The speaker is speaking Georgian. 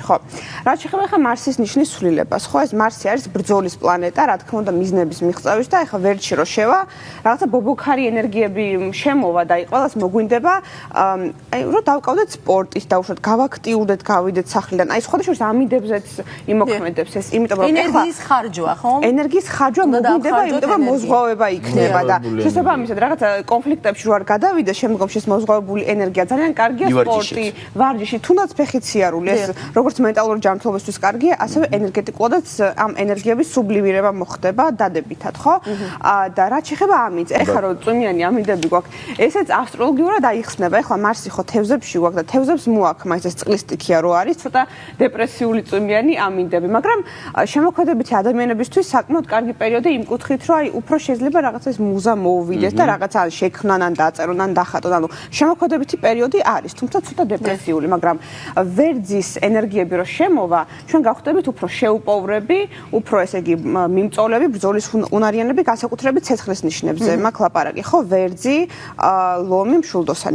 ხო. რაც შეეხება ახლა მარსის ნიშნის ცვლილებას, ხო, ეს მარსი არის ბრძოლის პლანეტა, რა თქმა უნდა, მიზნების მიღწევის და ახლა ვერტში რო შევა, რაღაცა ბობოქარი ენერგიები შემოვა და ყველას მოგვინდება, რომ დავკავდეთ სპორტის, დაუშვათ, გავაქტიურდეთ, გავიდეთ სახლიდან. აი, სხვა შორის ამინდებზეც იმოქმედებს ეს, იმიტომ რომ ენერგიის ხარჯვა, ხო? ენერგიის ხარჯვა მოგვინდება, იმიტომ რომ მოზღვავება იქნება და შესაბამისად, რაღაცა კონფლიქტებში რო არ გადავიდეს, შემდგომში ეს მოზღვავებული ენერგია ძალიან კარგია სპორტი, ვარჯიში, თუნდაც ფეხით სიარული, ეს როგორც მენტალური ჯანმრთელობისთვის კარგია, ასევე ენერგეტიკულადაც ამ ენერგიების სუბლიმირება მოხდება დადებითად, ხო? და რაც შეეხება ამინდს, ეხლა რომ წვიმიანი ამინდები გვაქვს, ესეც ასტროლოგიურად აიხსნება. ეხლა მარსი ხო თევზებში გვაქვს და თევზებს მოაქვს, ეს წყლის სტიქია რო არის, ცოტა დეპრესიული წვიმიანი ამინდები, მაგრამ შემოქმედებითი ადამიანებისთვის საკმაოდ კარგი პერიოდი იმ კუთხით, რომ აი უფრო შეიძლება რაღაცა ეს მუზა მოუვიდეს და რაღაცა შექმნან ან დაწერონ ან დახატონ, ანუ შემოქმედებითი პერიოდი არის, თუმცა ცოტა დეპრესიული, მაგრამ ვერძის ენერგიები რო შემოვა, ჩვენ გავხდებით უფრო შეუპოვრები, უფრო ესე იგი მიმწოლები, ბრძოლის უნარიანები, განსაკუთრებით ცეცხლის ნიშნებზე. მაქვს ლაპარაკი, ხო, ვერძი, ლომი, მშვილდოსანი.